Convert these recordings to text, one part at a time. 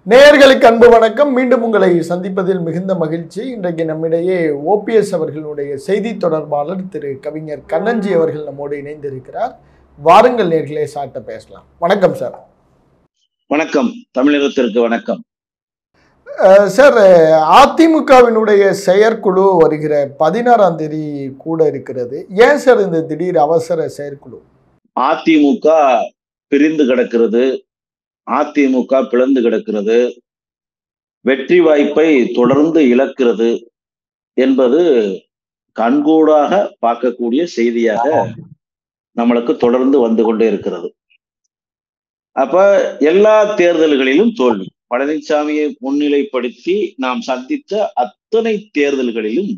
நேயர்களுக்கு அன்பு வணக்கம். மீண்டும் உங்களை சந்திப்பதில் மிகுந்த மகிழ்ச்சி. இன்றைக்கு நம்மிடையே ஓபிஎஸ் அவர்களுடைய செய்தி தொடர்பாளர் திரு கவிஞர் கண்ணன்ஜி அவர்கள் நம்மோடு இணைந்திருக்கிறார். வாருங்கள் நேர்களே, சாட்ட பேசலாம். வணக்கம் சார். வணக்கம். தமிழகத்திற்கு வணக்கம் சார். அதிமுகவினுடைய செயற்குழு வருகிற 16ஆம் தேதி கூட இருக்கிறது. ஏன் சார் இந்த திடீர் அவசர செயற்குழு? அதிமுக பிரிந்து கிடக்கிறது, அதிமுக பிளந்து கிடக்கிறது, வெற்றி வாய்ப்பை தொடர்ந்து இழக்கிறது என்பது கண்கூடாக பார்க்கக்கூடிய செய்தியாக நம்மளுக்கு தொடர்ந்து வந்து கொண்டே இருக்கிறது. அப்ப எல்லா தேர்தல்களிலும் தோல்வி. பழனிசாமியை முன்னிலைப்படுத்தி நாம் சந்தித்த அத்தனை தேர்தல்களிலும்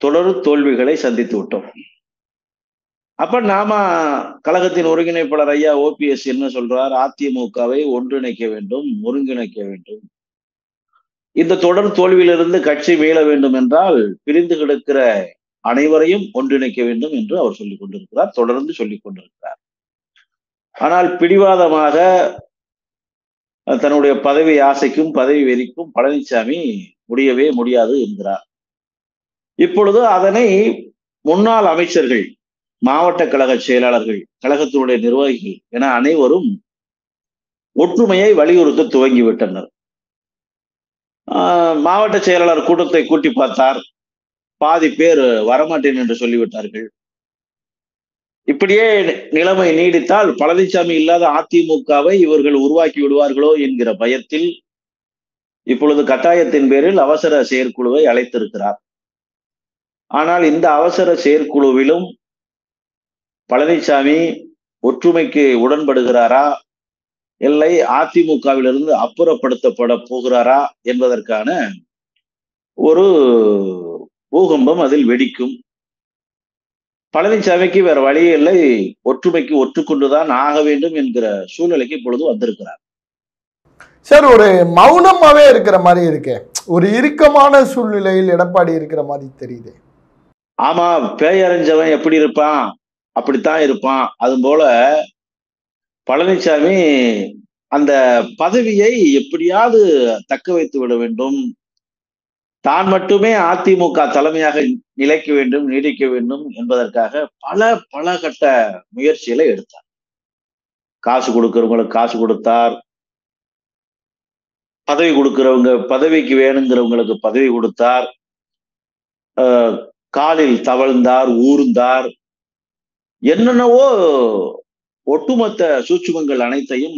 தொடர் தோல்விகளை சந்தித்து விட்டோம். அப்ப நாம கழகத்தின் ஒருங்கிணைப்பாளர் ஐயா ஓபிஎஸ் என்ன சொல்றார்? அதிமுகவை ஒன்றிணைக்க வேண்டும், ஒருங்கிணைக்க வேண்டும். இந்த தொடர் தோல்வியிலிருந்து கட்சி மீள வேண்டும் என்றால் பிரிந்து கிடக்கிற அனைவரையும் ஒன்றிணைக்க வேண்டும் என்று அவர் சொல்லிக் கொண்டிருக்கிறார், தொடர்ந்து சொல்லிக் கொண்டிருக்கிறார். ஆனால் பிடிவாதமாக தன்னுடைய பதவி ஆசைக்கும் பதவி வெறிக்கும் பழனிசாமி முடியவே முடியாது என்கிறார். இப்பொழுது அதனை முன்னாள் அமைச்சர்கள், மாவட்ட கழக செயலாளர்கள், கழகத்தினுடைய நிர்வாகிகள் என அனைவரும் ஒற்றுமையை வலியுறுத்த துவங்கிவிட்டனர். மாவட்ட செயலாளர் கூட்டத்தை கூட்டி பார்த்தார், பாதி பேர் வரமாட்டேன் என்று சொல்லிவிட்டார்கள். இப்படியே நிலைமை நீடித்தால் பழனிசாமி இல்லாத அதிமுகவை இவர்கள் உருவாக்கி விடுவார்களோ என்கிற பயத்தில் இப்பொழுது கட்டாயத்தின் பேரில் அவசர செயற்குழுவை அழைத்திருக்கிறார். ஆனால் இந்த அவசர செயற்குழுவிலும் பழனிசாமி ஒற்றுமைக்கு உடன்படுகிறாரா, இல்லை அதிமுகவிலிருந்து அப்புறப்படுத்தப்பட போகிறாரா என்பதற்கான ஒரு பூகம்பம் அதில் வெடிக்கும். பழனிசாமிக்கு வேற வழியே இல்லை, ஒற்றுமைக்கு ஒற்றுக்கொண்டுதான் ஆக வேண்டும் என்கிற சூழ்நிலைக்கு இப்பொழுது வந்திருக்கிறார். சார், ஒரு மௌனமாவே இருக்கிற மாதிரி இருக்கே, ஒரு இறுக்கமான சூழ்நிலையில் எடப்பாடி இருக்கிற மாதிரி தெரியுது. ஆமா, பேயறிஞ்சவன் எப்படி இருப்பான் அப்படித்தான் இருப்பான். அது போல பழனிசாமி அந்த பதவியை எப்படியாவது தக்க வைத்து விட வேண்டும், தான் மட்டுமே அதிமுக தலைமையாக நிலைக்க வேண்டும், நீடிக்க வேண்டும் என்பதற்காக பல கட்ட முயற்சிகளை எடுத்தார். காசு கொடுக்கிறவங்களுக்கு காசு கொடுத்தார், பதவி கொடுக்கிறவங்க பதவிக்கு வேணுங்கிறவங்களுக்கு பதவி கொடுத்தார், காலில் தவழ்ந்தார், ஊர்ந்தார், என்னென்னவோ ஒட்டுமொத்த சூட்சுமங்கள் அனைத்தையும்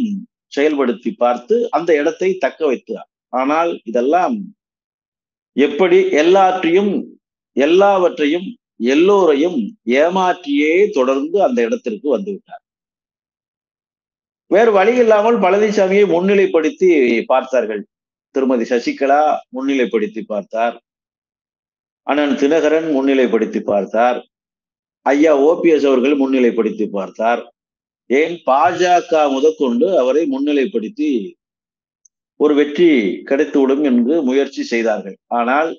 செயல்படுத்தி பார்த்து அந்த இடத்தை தக்க வைத்தார். ஆனால் இதெல்லாம் எப்படி எல்லாவற்றையும் எல்லோரையும் ஏமாற்றியே தொடர்ந்து அந்த இடத்திற்கு வந்துவிட்டார். வேறு வழி இல்லாமல் பழனிசாமியை முன்னிலைப்படுத்தி பார்த்தார்கள். திருமதி சசிகலா முன்னிலைப்படுத்தி பார்த்தார், அண்ணன் தினகரன் முன்னிலைப்படுத்தி பார்த்தார், ஐயா ஓபிஎஸ் அவர்கள் முன்னிலைப்படுத்தி பார்த்தார், ஏன் பாஜக முதற்கொண்டு அவரை முன்னிலைப்படுத்தி ஒரு வெற்றி கிடைத்துவிடும் என்று முயற்சி செய்தார்கள். ஆனால்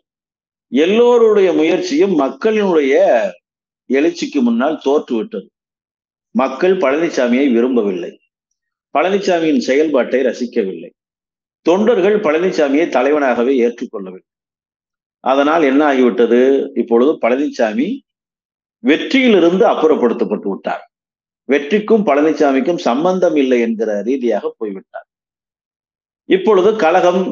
எல்லோருடைய முயற்சியும் மக்களினுடைய எழுச்சிக்கு முன்னால் தோற்றுவிட்டது. மக்கள் பழனிசாமியை விரும்பவில்லை, பழனிசாமியின் செயல்பாட்டை ரசிக்கவில்லை, தொண்டர்கள் பழனிசாமியை தலைவனாகவே ஏற்றுக்கொள்ளவில்லை. அதனால் என்ன ஆகிவிட்டது? இப்பொழுது பழனிசாமி வெற்றியிலிருந்து அப்புறப்படுத்தப்பட்டு விட்டார். வெற்றிக்கும் பழனிசாமிக்கும் சம்பந்தம் இல்லை என்கிற ரீதியாக போய்விட்டார். இப்பொழுது கழகம்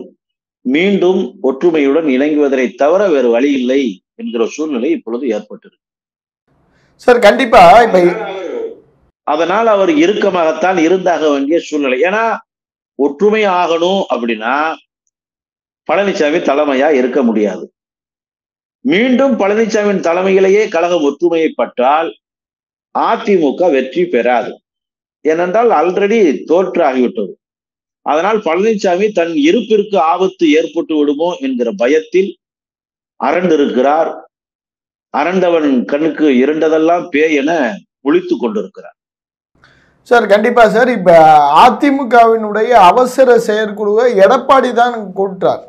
மீண்டும் ஒற்றுமையுடன் இணங்குவதை தவிர வேறு வழி இல்லை என்கிற சூழ்நிலை இப்பொழுது ஏற்பட்டிருக்கு. சார், கண்டிப்பா இப்ப அதனால் அவர் இறுக்கமாகத்தான் இருந்தாக வேண்டிய சூழ்நிலை. ஏன்னா ஒற்றுமை ஆகணும் அப்படின்னா பழனிசாமி தலைமையா இருக்க முடியாது. மீண்டும் பழனிசாமியின் தலைமையிலேயே கழகம் ஒற்றுமையை பற்றால் அதிமுக வெற்றி பெறாது. ஏனென்றால் ஆல்ரெடி தோற்று ஆகிவிட்டது. அதனால் பழனிசாமி தன் இருப்பிற்கு ஆபத்து ஏற்பட்டு விடுமோ என்கிற பயத்தில் அரண்டிருக்கிறார். அரண்டவன் கண்ணுக்கு இரண்டதெல்லாம் பேய் என முழித்து கொண்டிருக்கிறார். சார், கண்டிப்பா சார். இப்ப அதிமுகவினுடைய அவசர செயற்குழுவை எடப்பாடி தான் கூட்டார்.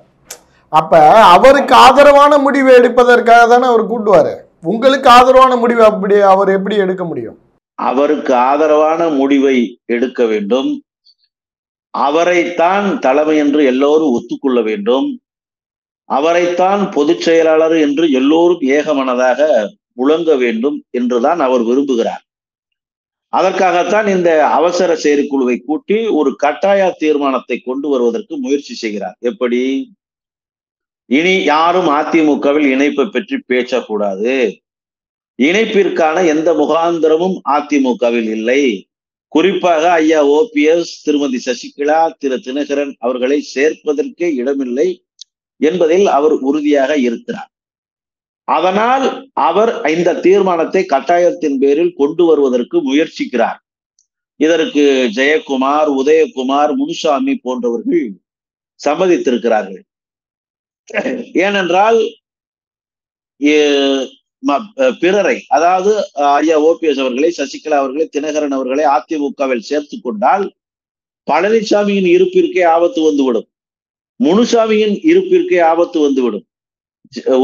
அப்ப அவருக்கு ஆதரவான முடிவை எடுப்பதற்காக தானே அவர் கூட்டுவாரு. உங்களுக்கு ஆதரவான முடிவை அப்படி அவர் எப்படி எடுக்க முடியும்? அவருக்கு ஆதரவான முடிவை எடுக்க வேண்டும். அவரைத்தான் தலைமை என்று எல்லோரும் ஒத்துக்கொள்ள வேண்டும், அவரைத்தான் பொதுச் செயலாளர் என்று எல்லோரும் ஏகமனதாக முழங்க வேண்டும் என்றுதான் அவர் விரும்புகிறார். அதற்காகத்தான் இந்த அவசர செயற்குழுவை கூட்டி ஒரு கட்டாய தீர்மானத்தை கொண்டு வருவதற்கு முயற்சி செய்கிறார். எப்படி? இனி யாரும் அதிமுகவில் இணைப்பை பற்றி பேசக்கூடாது, இணைப்பிற்கான எந்த முகாந்திரமும் அதிமுகவில் இல்லை, குறிப்பாக ஐயா ஓபிஎஸ், திருமதி சசிகலா, திரு தினகரன் அவர்களை சேர்ப்பதற்கே இடமில்லை என்பதில் அவர் உறுதியாக இருக்கிறார். அதனால் அவர் இந்த தீர்மானத்தை கட்டாயத்தின் பேரில் கொண்டு வருவதற்கு முயற்சிக்கிறார். இதற்கு ஜெயக்குமார், உதயகுமார், முனுசாமி போன்றவர்கள் சம்மதித்திருக்கிறார்கள். ஏனென்றால் பிறரை, அதாவது ஐயா ஓபிஎஸ் அவர்களை, சசிகலா அவர்களை, தினகரன் அவர்களை அதிமுகவில் சேர்த்து கொண்டால் பழனிசாமியின் இருப்பிற்கே ஆபத்து வந்துவிடும், முனுசாமியின் இருப்பிற்கே ஆபத்து வந்துவிடும்,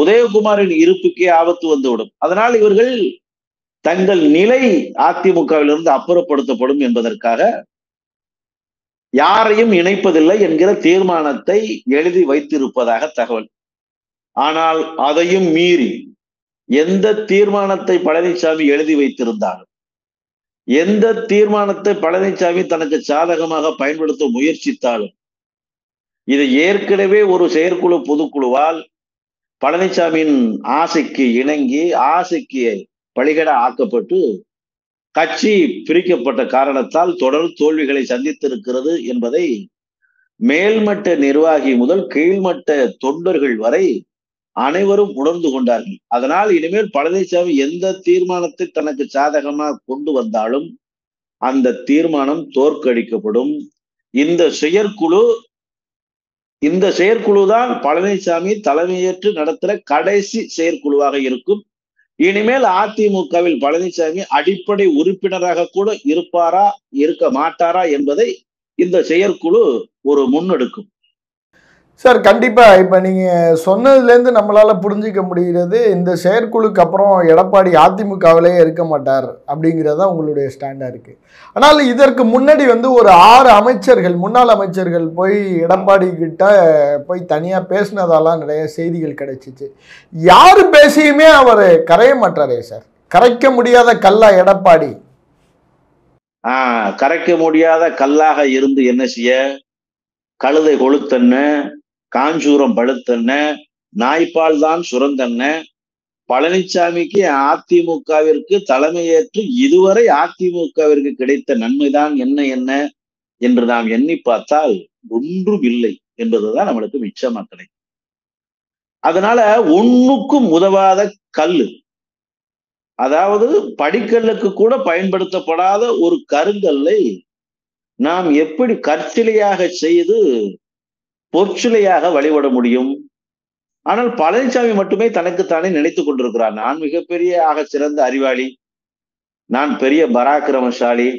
உதயகுமாரின் இருப்புக்கே ஆபத்து வந்துவிடும். அதனால் இவர்கள் தங்கள் நிலை அதிமுகவிலிருந்து அப்புறப்படுத்தப்படும் என்பதற்காக யாரையும் இணைப்பதில்லை என்கிற தீர்மானத்தை எழுதி வைத்திருப்பதாக தகவல். ஆனால் அதையும் மீறி எந்த தீர்மானத்தை பழனிசாமி எழுதி வைத்திருந்தாலும், எந்த தீர்மானத்தை பழனிசாமி தனக்கு சாதகமாக பயன்படுத்த முயற்சித்தாலும், இது ஏற்கனவே ஒரு செயற்குழு பொதுக்குழுவால் பழனிசாமியின் ஆசைக்கு இணங்கி, ஆசைக்கு பலிகட ஆக்கப்பட்டு கட்சி பிரிக்கப்பட்ட காரணத்தால் தொடர் தோல்விகளை சந்தித்திருக்கிறது என்பதை மேல்மட்ட நிர்வாகி முதல் கீழ்மட்ட தொண்டர்கள் வரை அனைவரும் உணர்ந்து கொண்டார்கள். அதனால் இனிமேல் பழனிசாமி எந்த தீர்மானத்தை தனக்கு சாதகமாக கொண்டு வந்தாலும் அந்த தீர்மானம் தோற்கடிக்கப்படும். இந்த செயற்குழு தான் பழனிசாமி தலைமையேற்று நடத்துகிற கடைசி செயற்குழுவாக இருக்கும். இனிமேல் அதிமுகவில் பழனிசாமி அடிப்படை உறுப்பினராக கூட இருப்பாரா, இருக்க மாட்டாரா என்பதை இந்த செயற்குழு ஒரு முன்னெடுக்கும். சார், கண்டிப்பா இப்ப நீங்க சொன்னதுல இருந்து நம்மளால புரிஞ்சிக்க முடிகிறது, இந்த செயற்குழுக்கு அப்புறம் எடப்பாடி அதிமுகவிலே இருக்க மாட்டார் அப்படிங்கிறதா உங்களுடைய ஸ்டாண்டா இருக்கு. ஆனால் இதற்கு முன்னாடி ஒரு 6 அமைச்சர்கள், முன்னாள் அமைச்சர்கள் போய் எடப்பாடி கிட்ட போய் தனியா பேசினதாலாம் நிறைய செய்திகள் கிடைச்சிச்சு. யாரு பேசியுமே அவர் கரைய மாட்டாரே சார். கரைக்க முடியாத கல்லா எடப்பாடி? கரைக்க முடியாத கல்லாக இருந்து என்ன செய்ய? கழுதை கொளுத்தன்ன, காஞ்சூரம் பழுத்தன்ன, நாய்ப்பால் தான் சுரந்தன்ன. பழனிசாமிக்கு அதிமுகவிற்கு தலைமையேற்று இதுவரை அதிமுகவிற்கு கிடைத்த நன்மைதான் என்ன என்று நாம் எண்ணி பார்த்தால் ஒன்றும் இல்லை என்பதுதான் நம்மளுக்கு மிச்சமா கிடைக்கும். அதனால ஒண்ணுக்கும் உதவாத கல்லு, அதாவது படிக்கல்லுக்கு கூட பயன்படுத்தப்படாத ஒரு கருங்கல்லை நாம் எப்படி கற்சிலையாக செய்து பொற்சிலையாக வழிபட முடியும்? ஆனால் பழனிசாமி மட்டுமே தனக்குத்தானே நினைத்துக் கொண்டிருக்கிறார், நான் மிகப்பெரிய ஆக சிறந்த அறிவாளி, நான் பெரிய பராக்கிரமசாலி,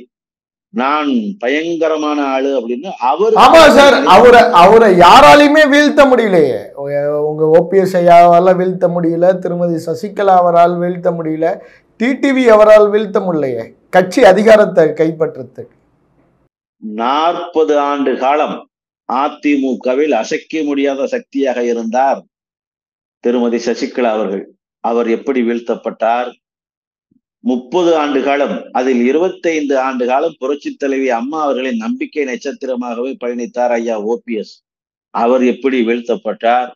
நான் பயங்கரமான ஆளு அப்படின்னு அவர். ஆமா சார், அவரை யாராலையுமே வீழ்த்த முடியலையே. உங்க ஓபிஎஸ் ஐயாவால வீழ்த்த முடியல, திருமதி சசிகலா அவரால் வீழ்த்த முடியல, டிடிவி அவரால் வீழ்த்த முடியலையே கட்சி அதிகாரத்தை கைப்பற்றத்துக்கு. 40 ஆண்டு காலம் அதிமுகவில் அசைக்க முடியாத சக்தியாக இருந்தார் திருமதி சசிகலா அவர்கள். அவர் எப்படி வீழ்த்தப்பட்டார்? 30 ஆண்டு காலம், அதில் 25 ஆண்டு காலம் புரட்சி தலைவி அம்மா அவர்களின் நம்பிக்கை நட்சத்திரமாகவே பயணித்தார் ஐயா ஓபிஎஸ். அவர் எப்படி வீழ்த்தப்பட்டார்?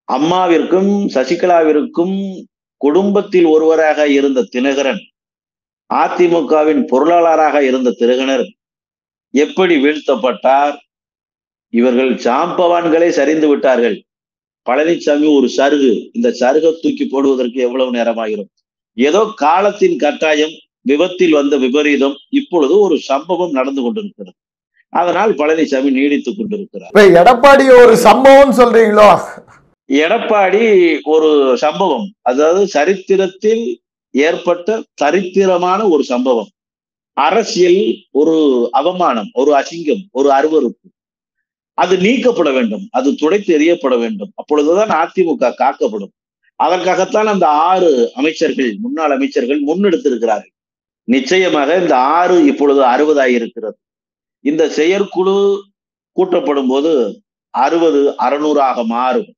அம்மாவிற்கும் சசிகலாவிற்கும் குடும்பத்தில் ஒருவராக இருந்த தினகரன், அதிமுகவின் பொருளாளராக இருந்த தினகரன் எப்படி வீழ்த்தப்பட்டார்? இவர்கள் ஜாம்பவான்களை சரிந்து விட்டார்கள். பழனிசாமி ஒரு சருகு, இந்த சருகை தூக்கி போடுவதற்கு எவ்வளவு நேரமாகிரும்? ஏதோ காலத்தின் கட்டாயம், விபத்தில் வந்த விபரீதம், இப்பொழுது ஒரு சம்பவம் நடந்து கொண்டிருக்கிறது. அதனால் பழனிசாமி நீடித்துக் கொண்டிருக்கிறார். எடப்பாடி ஒரு சம்பவம் சொல்றீங்களோ? எடப்பாடி ஒரு சம்பவம், அதாவது சரித்திரத்தில் ஏற்பட்ட தரித்திரமான ஒரு சம்பவம். அரசியல் ஒரு அவமானம், ஒரு அசிங்கம், ஒரு அருவருப்பு. அது நீக்கப்பட வேண்டும், அது துடைத்து எறியப்பட வேண்டும். அப்பொழுதுதான் அதிமுக காக்கப்படும். அதற்காகத்தான் அந்த 6 அமைச்சர்கள், முன்னாள் அமைச்சர்கள் முன்னெடுத்திருக்கிறார்கள். நிச்சயமாக இந்த 6 இப்பொழுது 60 இருக்கிறது. இந்த செயற்குழு கூட்டப்படும் போது 60, 600 மாறும்.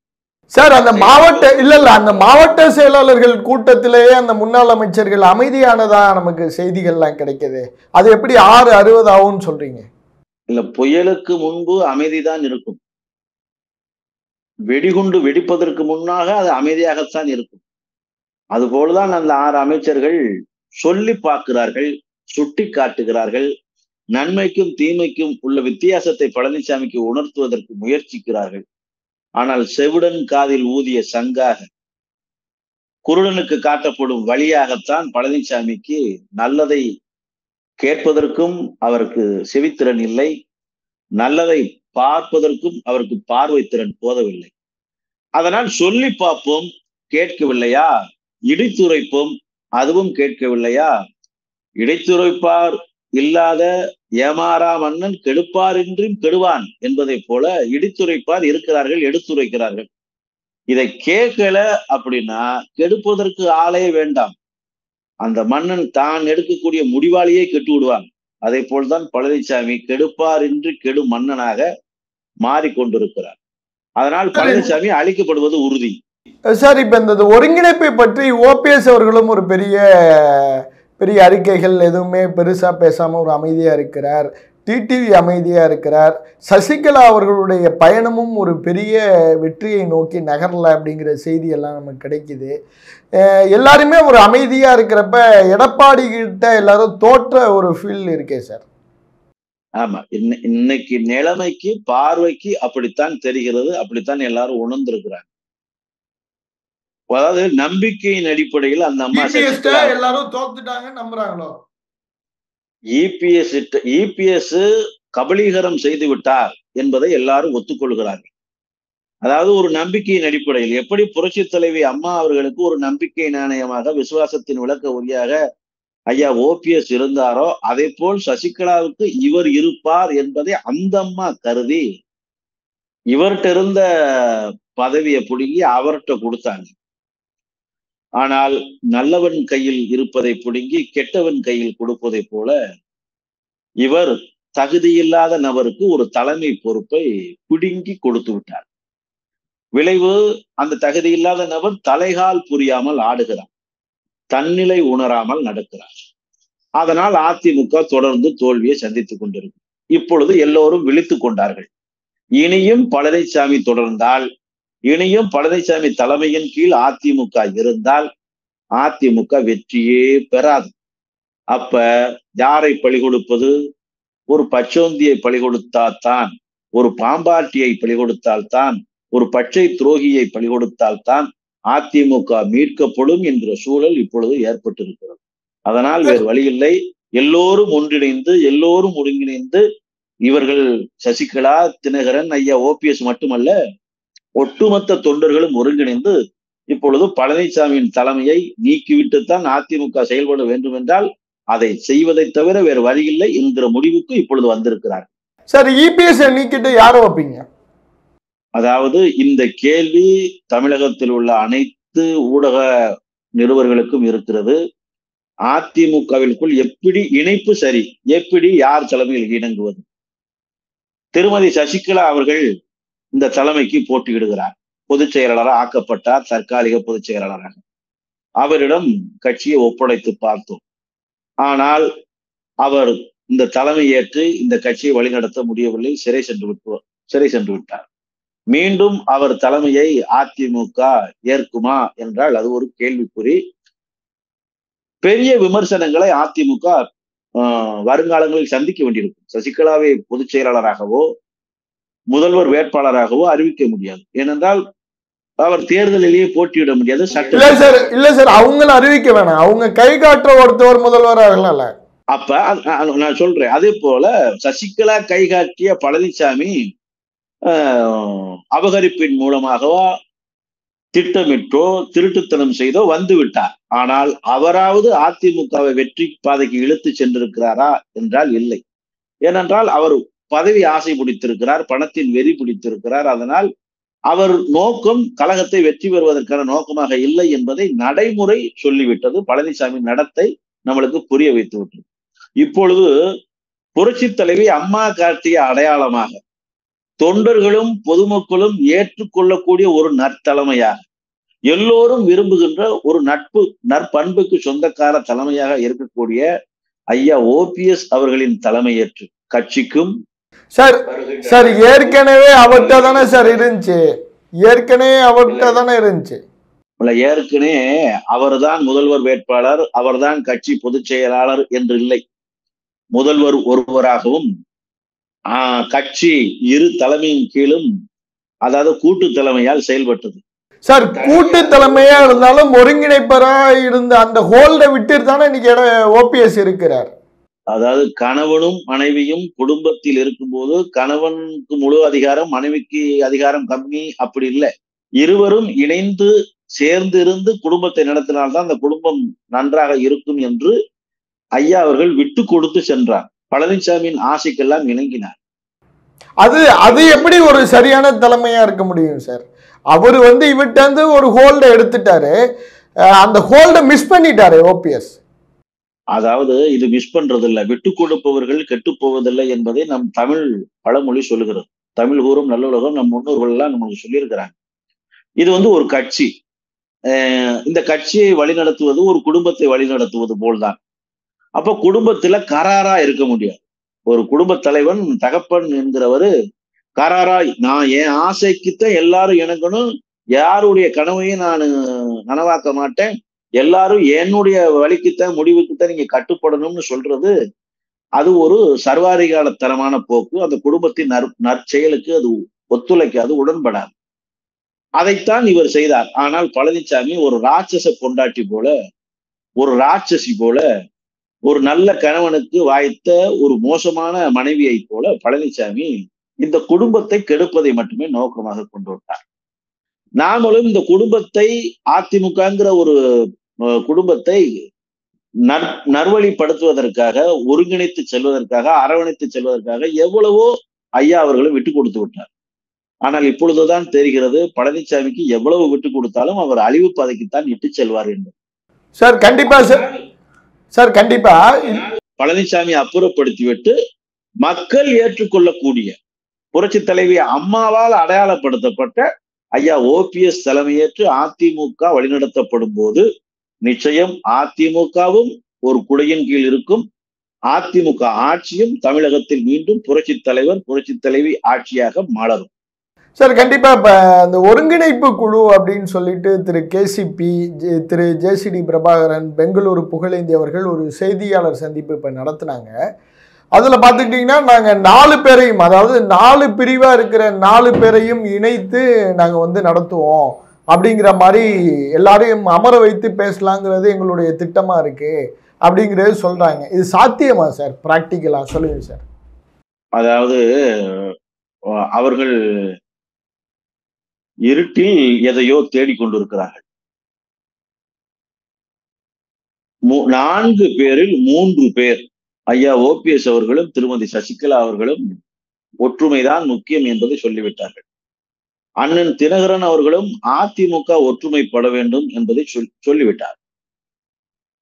சார் அந்த அந்த மாவட்ட செயலாளர்கள் கூட்டத்திலேயே அந்த முன்னாள் அமைச்சர்கள் அமைதியானதா நமக்கு செய்திகள்லாம் கிடைக்குது. அது எப்படி 6, 60 ஆகும்னு சொல்றீங்க? இல்ல, புயலுக்கு முன்பு அமைதிதான் இருக்கும். வெடிகுண்டு வெடிப்பதற்கு முன்னாக அது அமைதியாகத்தான் இருக்கும். அதுபோலதான் அந்த 6 அமைச்சர்கள் சொல்லி பார்க்கிறார்கள், சுட்டி காட்டுகிறார்கள், நன்மைக்கும் தீமைக்கும் உள்ள வித்தியாசத்தை பழனிசாமிக்கு உணர்த்துவதற்கு முயற்சிக்கிறார்கள். ஆனால் செவிடன் காதில் ஊதிய சங்காக, குருடனுக்கு காட்டப்படும் வழியாகத்தான் பழனிசாமிக்கு நல்லதை கேட்பதற்கும் அவருக்கு செவித்திறன் இல்லை, நல்லதை பார்ப்பதற்கும் அவருக்கு பார்வை திறன் போதவில்லை. அதனால் சொல்லி பார்ப்போம், கேட்கவில்லையா? இடித்துரைப்போம், அதுவும் கேட்கவில்லையா? இடித்துரைப்பார் இல்லாத ஏமாறா மன்னன் கெடுப்பார் என்றும் கெடுவான் என்பதை போல இடித்துரைப்பார் இருக்கிறார்கள், எடுத்துரைக்கிறார்கள். இதை கேட்கல அப்படின்னா கெடுப்பதற்கு ஆளே வேண்டாம், அந்த மன்னன் தான் எடுக்கக்கூடிய முடிவாளியே கெட்டு விடுவான். அதை போல்தான் பழனிசாமி கெடுப்பார் என்று கெடு மன்னனாக மாறிக்கொண்டிருக்கிறார். அதனால் பழனிசாமி அழிக்கப்படுவது உறுதி. சார், இப்ப இந்த ஒருங்கிணைப்பை பற்றி ஓபிஎஸ் அவர்களும் ஒரு பெரிய பெரிய அறிக்கைகள் எதுவுமே பெருசா பேசாம ஒரு அமைதியா இருக்கிறார். டிடிவி அமைதியா இருக்கிறார். சசிகலா அவர்களுடைய பயணமும் ஒரு பெரிய வெற்றியை நோக்கி நகரல அப்படிங்கிற செய்தி எல்லாம் நமக்கு கிடைக்குது. எல்லாருமே ஒரு அமைதியா இருக்கிறப்ப எடப்பாடி கிட்ட எல்லாரும் தோற்ற ஒரு ஃபீல் இருக்கே சார். ஆமா, இன்னைக்கு நிலைமைக்கு பார்வைக்கு அப்படித்தான் தெரிகிறது, அப்படித்தான் எல்லாரும் உணர்ந்திருக்கிறாங்க. அதாவது நம்பிக்கையின் அடிப்படையில் அந்த அம்மா எல்லாரும் தோத்துட்டாங்க நம்புறாங்களோ. இபிஎஸ் கபலீகரம் செய்து விட்டார் என்பதை எல்லாரும் ஒத்துக்கொள்கிறார்கள். அதாவது ஒரு நம்பிக்கையின் அடிப்படையில் எப்படி புரட்சி தலைவி அம்மா அவர்களுக்கு ஒரு நம்பிக்கை நாணயமாக விசுவாசத்தின் விளக்க உரியாக ஐயா ஓபிஎஸ் இருந்தாரோ, அதே போல் சசிகலாவுக்கு இவர் இருப்பார் என்பதை அந்த அம்மா கருதி இவர்கிட்ட இருந்த பதவியை பிடுங்கி அவர்கிட்ட கொடுத்தாங்க. ஆனால் நல்லவன் கையில் இருப்பதை பிடுங்கி கெட்டவன் கையில் கொடுப்பதை போல இவர் தகுதியில்லாத நபருக்கு ஒரு தலைமை பொறுப்பை பிடுங்கி கொடுத்து விட்டார். விளைவு, அந்த தகுதியில்லாத நபர் தலைகால் புரியாமல் ஆடுகிறார், தன்னிலை உணராமல் நடக்கிறார். அதனால் அதிமுக தொடர்ந்து தோல்வியை சந்தித்துக் கொண்டிருக்கு. இப்பொழுது எல்லோரும் விழித்துக் கொண்டார்கள். இனியும் பழனிசாமி தொடர்ந்தால், இனியும் பழனிசாமி தலைமையின் கீழ் அதிமுக இருந்தால் அதிமுக வெற்றியே பெறாது. அப்ப யாரை பழி கொடுப்பது? ஒரு பச்சோந்தியை பழி கொடுத்தால்தான், ஒரு பாம்பாட்டியை பழி கொடுத்தால்தான், ஒரு பச்சை துரோகியை பழி கொடுத்தால்தான் அதிமுக மீட்கப்படும் என்கிற சூழல் இப்பொழுது ஏற்பட்டிருக்கிறது. அதனால் வேறு வழி இல்லை. எல்லோரும் ஒன்றிணைந்து, எல்லோரும் ஒருங்கிணைந்து, இவர்கள் சசிகலா, தினகரன், ஐயா ஓபிஎஸ் மட்டுமல்ல, ஒட்டுமொத்த தொண்டர்களும் ஒருங்கிணைந்து இப்பொழுது பழனிசாமியின் தலைமையை நீக்கிவிட்டுத்தான் அதிமுக செயல்பட வேண்டும் என்றால் அதை செய்வதை தவிர வேறு வழியில்லை என்கிற முடிவுக்கு இப்பொழுது வந்திருக்கிறார். சார், இபிஎஸ் நீக்கிட்டு யாரை வைப்பீங்க? அதாவது இந்த கேள்வி தமிழகத்தில் உள்ள அனைத்து ஊடக நிருபர்களுக்கும் இருக்கிறது. அதிமுகவிற்குள் எப்படி இணைப்பு சரி, எப்படி யார் தலைமையில் இணங்குவது? திருமதி சசிகலா அவர்கள் இந்த தலைமைக்கு போட்டியிடுகிறார். பொதுச் செயலாளராக ஆக்கப்பட்டார், தற்காலிக பொதுச் செயலாளராக. அவரிடம் கட்சியை ஒப்படைத்து பார்த்தோம். ஆனால் அவர் இந்த தலைமை ஏற்று இந்த கட்சியை வழிநடத்த முடியவில்லை, சிறை சென்று விட்டார். மீண்டும் அவர் தலைமையை அதிமுக ஏற்குமா என்றால் அது ஒரு கேள்விக்குறி. பெரிய விமர்சனங்களை அதிமுக வருங்காலங்களில் சந்திக்க வேண்டியிருக்கும். சசிகலாவை பொதுச் செயலாளராகவோ முதல்வர் வேட்பாளராகவோ அறிவிக்க முடியாது. ஏனென்றால் அவர் தேர்தலிலேயே போட்டியிட முடியாது. இல்ல சார், அவங்கள அறிவிக்க வேணாம், அவங்க கை காட்டுற ஒருத்தவர் முதல்வராகல. அப்ப நான் சொல்றேன், அதே போல சசிகலா கை காட்டிய பழனிசாமி அபகரிப்பின் மூலமாகவோ திட்டமிட்டோ திருட்டுத்தனம் செய்தோ வந்து விட்டார். ஆனால் அவராவது அதிமுகவை வெற்றி பாதைக்கு இழுத்து சென்றிருக்கிறாரா என்றால் இல்லை. ஏனென்றால் அவர் பதவி ஆசை பிடித்திருக்கிறார், பணத்தின் வெறி பிடித்திருக்கிறார். அதனால் அவர் நோக்கம் கழகத்தை வெற்றி பெறுவதற்கான நோக்கமாக இல்லை என்பதை நடைமுறை சொல்லிவிட்டது. பழனிசாமி நடத்தை நம்மளுக்கு புரிய வைத்து விட்டது. இப்பொழுது புரட்சி தலைவி அம்மா காட்டிய அடையாளமாக, தொண்டர்களும் பொதுமக்களும் ஏற்றுக்கொள்ளக்கூடிய ஒரு நற்தலைமையாக, எல்லோரும் விரும்புகின்ற ஒரு நற்பண்புக்கு சொந்தக்கார தலைமையாக இருக்கக்கூடிய ஐயா ஓபிஎஸ் அவர்களின் தலைமையேற்று கட்சிக்கும் சார் சார் ஏற்கனவே அவர்கிட்ட தானே சார் இருந்துச்சு, ஏற்கனவே அவர்கிட்ட தானே இருந்துச்சு. ஏற்கனவே அவர்தான் முதல்வர் வேட்பாளர், அவர்தான் கட்சி பொதுச் செயலாளர் என்று இல்லை. முதல்வர் ஒருவராகவும் கட்சி இரு தலைமையின் கீழும், அதாவது கூட்டு தலைமையால் செயல்பட்டது. சார் கூட்டு தலைமையா இருந்தாலும் ஒருங்கிணைப்பரா இருந்த அந்த ஹோல்ட விட்டு தானே இன்னைக்கு ஓபிஎஸ் இருக்கிறார். அதாவது கணவனும் மனைவியும் குடும்பத்தில் இருக்கும்போது கணவனுக்கு முழு அதிகாரம், மனைவிக்கு அதிகாரம் கம்மி, அப்படி இல்லை. இருவரும் இணைந்து சேர்ந்து இருந்து குடும்பத்தை நடத்தினால்தான் அந்த குடும்பம் நன்றாக இருக்கும் என்று ஐயா அவர்கள் விட்டு கொடுத்து சென்றார். பழனிசாமியின் ஆசைக்கெல்லாம் இணங்கினார். அது எப்படி ஒரு சரியான தலைமையா இருக்க முடியும் சார்? அவரு இவர்கிட்ட இருந்து ஒரு ஹோல்ட எடுத்துட்டாரு, அந்த ஹோல்ட மிஸ் பண்ணிட்டாரு ஓபிஎஸ். அதாவது இது மிஸ் பண்றது இல்லை, விட்டு கொடுப்பவர்கள் கெட்டு போவதில்லை என்பதை நம் தமிழ் பழமொழி சொல்லுகிறது. தமிழ் கூறும் நல்லுலகம் நம் முன்னோர்கள் எல்லாம் நமக்கு சொல்லியிருக்கிறாங்க. இது ஒரு கட்சி, இந்த கட்சியை வழிநடத்துவது ஒரு குடும்பத்தை வழிநடத்துவது போல்தான். அப்ப குடும்பத்துல கராரா இருக்க முடியாது. ஒரு குடும்ப தலைவன் தகப்பன் என்கிறவரு கராரா, நான் என் ஆசைக்குத்தான் எல்லாரும் இணங்கணும், யாருடைய கனவையும் நான் நனவாக்க மாட்டேன், எல்லாரும் என்னுடைய வழிக்குத்தான் முடிவுக்குத்தான் நீங்க கட்டுப்படணும்னு சொல்றது அது ஒரு சர்வாதிகாரத்தனமான போக்கு. அந்த குடும்பத்தின் நற்செயலுக்கு அது ஒத்துழைக்காது, உடன்படாது. அதைத்தான் இவர் செய்தார். ஆனால் பழனிசாமி ஒரு ராட்சச பொண்டாட்டி போல, ஒரு ராட்சசி போல, ஒரு நல்ல கணவனுக்கு வாய்த்த ஒரு மோசமான மனைவியை போல பழனிசாமி இந்த குடும்பத்தை கெடுப்பதை மட்டுமே நோக்கமாக கொண்டு வந்தார். நாமளும் இந்த குடும்பத்தை, அதிமுகங்கிற ஒரு குடும்பத்தை நல்வழிப்படுத்துவதற்காக, ஒருங்கிணைத்து செல்வதற்காக, அரவணைத்து செல்வதற்காக எவ்வளவோ ஐயா அவர்களும் விட்டு கொடுத்து விட்டார். ஆனால் இப்பொழுதுதான் தெரிகிறது பழனிசாமிக்கு எவ்வளவு விட்டு கொடுத்தாலும் அவர் அழிவு பாதைக்குத்தான் இட்டு செல்வார் என்பது. சார் கண்டிப்பா சார் கண்டிப்பா பழனிசாமி அப்புறப்படுத்திவிட்டு மக்கள் ஏற்றுக்கொள்ளக்கூடிய புரட்சி தலைவி அம்மாவால் அடையாளப்படுத்தப்பட்ட ஐயா ஓபிஎஸ் தலைமையேற்று அதிமுக வழிநடத்தப்படும் போது நிச்சயம் அதிமுகவும் ஒரு குடையின் கீழ் இருக்கும். அதிமுக ஆட்சியும் தமிழகத்தில் மீண்டும் புரட்சி தலைவர் புரட்சி தலைவி ஆட்சியாக மலரும். சார் கண்டிப்பா இப்ப அந்த ஒருங்கிணைப்பு குழு அப்படின்னு சொல்லிட்டு திரு கேசிபி, திரு ஜேசிடி பிரபாகரன், பெங்களூரு புகழேந்தி அவர்கள் ஒரு செய்தியாளர் சந்திப்பு இப்ப நடத்தினாங்க. அதுல பாத்துக்கிட்டீங்கன்னா நாங்க 4 பேரையும், அதாவது 4 பிரிவா இருக்கிற 4 பேரையும் இணைத்து நாங்க நடத்துவோம் அப்படிங்கிற மாதிரி எல்லாரையும் அமர வைத்து பேசலாங்கிறது எங்களுடைய திட்டமா இருக்கு அப்படிங்கிறது சொல்றாங்க. இது சாத்தியமா சார்? பிராக்டிக்கலா சொல்லுங்க சார். அதாவது அவர்கள் இருட்டில் எதையோ தேடிக்கொண்டிருக்கிறார்கள். 4 பேரில் 3 பேர், ஐயா ஓபிஎஸ் அவர்களும் திருமதி சசிகலா அவர்களும் ஒற்றுமைதான் முக்கியம் என்பதை சொல்லிவிட்டார்கள். அண்ணன் தினகரன் அவர்களும் அதிமுக ஒற்றுமைப்பட வேண்டும் என்பதை சொல்லிவிட்டார்.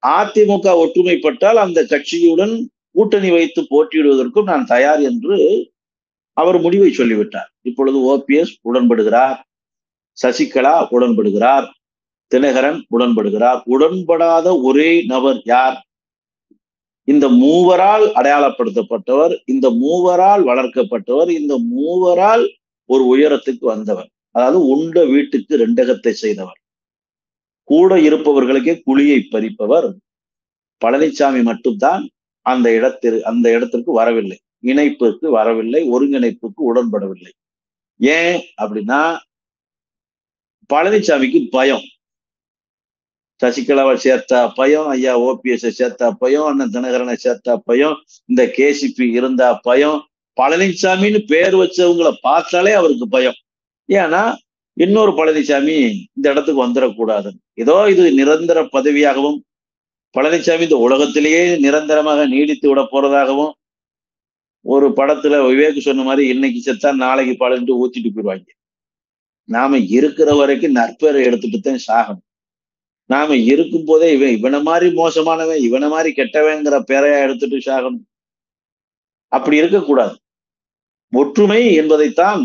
அதிமுக ஒற்றுமைப்பட்டால் அந்த கட்சியுடன் கூட்டணி வைத்து போட்டியிடுவதற்கும் நான் தயார் என்று அவர் முடிவை சொல்லிவிட்டார். இப்பொழுது ஓபிஎஸ் உடன்படுகிறார், சசிகலா உடன்படுகிறார், தினகரன் உடன்படுகிறார். உடன்படாத ஒரே நபர் யார்? இந்த 3வரால் அடையாளப்படுத்தப்பட்டவர், இந்த 3வரால் வளர்க்கப்பட்டவர், இந்த 3வரால் ஒரு உயரத்துக்கு வந்தவர், அதாவது உண்ட வீட்டுக்கு 2 செய்தவர், கூட இருப்பவர்களுக்கே குழியை பறிப்பவர் பழனிசாமி மட்டும்தான் அந்த இடத்திற்கு வரவில்லை, இணைப்புக்கு வரவில்லை, ஒருங்கிணைப்புக்கு உடன்படவில்லை. ஏன் அப்படின்னா பழனிசாமிக்கு பயம். சசிகலாவை சேர்த்தா பயம், ஐயா ஓபிஎஸ் சேர்த்தா பயம், அண்ணன் தினகரனை சேர்த்தா பயம், இந்த கேசிபி இருந்தா பயம், பழனிசாமின்னு பேர் வச்சவங்களை பார்த்தாலே அவருக்கு பயம். ஏன்னா இன்னொரு பழனிசாமி இந்த இடத்துக்கு வந்துடக்கூடாது. ஏதோ இது நிரந்தர பதவியாகவும் பழனிசாமி இந்த உலகத்திலேயே நிரந்தரமாக நீடித்து விட போறதாகவும் ஒரு படத்துல விவேக் சொன்ன மாதிரி இன்னைக்கு செத்தா நாளைக்கு பழனிட்டு ஊத்திட்டு போயிடுவாங்க. நாம இருக்கிற வரைக்கும் நற்பேரை எடுத்துட்டு தான் சாகணும். நாம இருக்கும் போதே இவனை மாதிரி மோசமானவன், இவனை மாதிரி கெட்டவங்கிற பேரையா எடுத்துட்டு சாகணும். அப்படி இருக்கக்கூடாது. ஒற்றுமை என்பதைத்தான்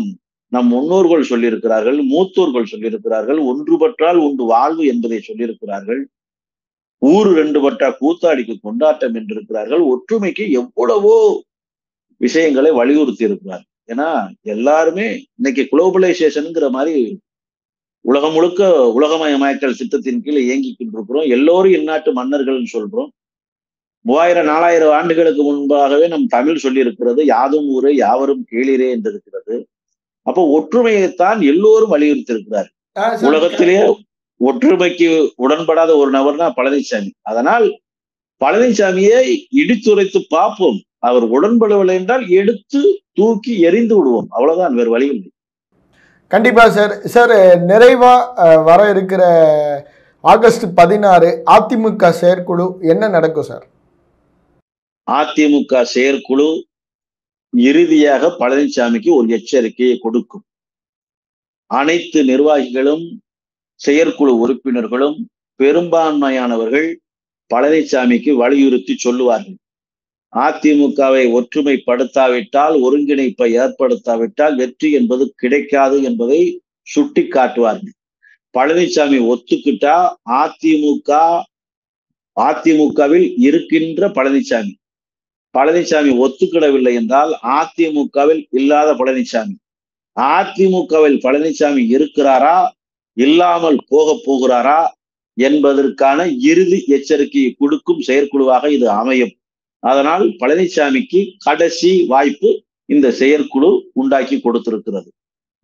நம் முன்னோர்கள் சொல்லியிருக்கிறார்கள், மூத்தோர்கள் சொல்லியிருக்கிறார்கள். ஒன்றுபட்டால் உண்டு வாழ்வு என்பதை சொல்லியிருக்கிறார்கள். ஊரு ரெண்டு பட்டா கூத்தாடிக்கு கொண்டாட்டம் என்றிருக்கிறார்கள். ஒற்றுமைக்கு எவ்வளவோ விஷயங்களை வலியுறுத்தி இருக்கிறார். ஏன்னா எல்லாருமே இன்னைக்கு குளோபலைசேஷனுங்கிற மாதிரி உலகம் முழுக்க உலகமயமாக்கல் திட்டத்தின் கீழே இயங்கிக்கிட்டு இருக்கிறோம். எல்லோரும் இந்நாட்டு மன்னர்கள் சொல்றோம். 3000 4000 ஆண்டுகளுக்கு முன்பாகவே நம் தமிழ் சொல்லி இருக்கிறது, யாதும் ஊரே யாவரும் கேளிரே என்று இருக்கிறது. அப்போ ஒற்றுமையைத்தான் எல்லோரும் வலியுறுத்தி இருக்கிறார். உலகத்திலேயே ஒற்றுமைக்கு உடன்படாத ஒரு நபர் தான் பழனிசாமி. அதனால் பழனிசாமியை இடித்துரைத்து பார்ப்போம். அவர் உடன்படவில்லை என்றால் எடுத்து தூக்கி எறிந்து விடுவோம். அவ்வளவுதான், வேறு வழி இல்லை. கண்டிப்பா சார். சார், நிறைவா வர இருக்கிற ஆகஸ்ட் 16 அதிமுக செயற்குழு என்ன நடக்கும் சார்? அதிமுக செயற்குழு இறுதியாக பழனிசாமிக்கு ஒரு எச்சரிக்கையை கொடுக்கும். அனைத்து நிர்வாகிகளும் செயற்குழு உறுப்பினர்களும் பெரும்பான்மையானவர்கள் பழனிசாமிக்கு வலியுறுத்தி சொல்லுவார்கள். அதிமுகவை ஒற்றுமைப்படுத்தாவிட்டால், ஒருங்கிணைப்பை ஏற்படுத்தாவிட்டால் வெற்றி என்பது கிடைக்காது என்பதை சுட்டி காட்டுவார்கள். பழனிசாமி ஒத்துக்கிட்டா அதிமுகவில் இருக்கின்ற பழனிசாமி ஒத்துக்கிடவில்லை என்றால் அதிமுகவில் இல்லாத பழனிசாமி. அதிமுகவில் பழனிசாமி இருக்கிறாரா, இல்லாமல் போகிறாரா என்பதற்கான இறுதி எச்சரிக்கையை கொடுக்கும் செயற்குழுவாக இது அமையும். அதனால் பழனிசாமிக்கு கடைசி வாய்ப்பு இந்த செயற்குழு உண்டாக்கி கொடுத்திருக்கிறது.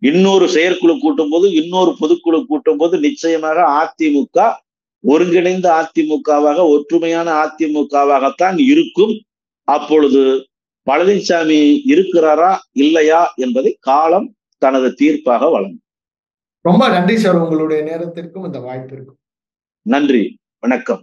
இன்னொரு செயற்குழு கூட்டும் போது, இன்னொரு பொதுக்குழு கூட்டும் போது நிச்சயமாக அதிமுக ஒருங்கிணைந்த அதிமுகவாக, ஒற்றுமையான அதிமுகவாகத்தான் இருக்கும். அப்பொழுது பழனிசாமி இருக்கிறாரா இல்லையா என்பதை காலம் தனது தீர்ப்பாக வழங்கும். ரொம்ப நன்றி சார், உங்களுடைய நேரத்திற்கும் இந்த வாய்ப்பிற்கும் நன்றி, வணக்கம்.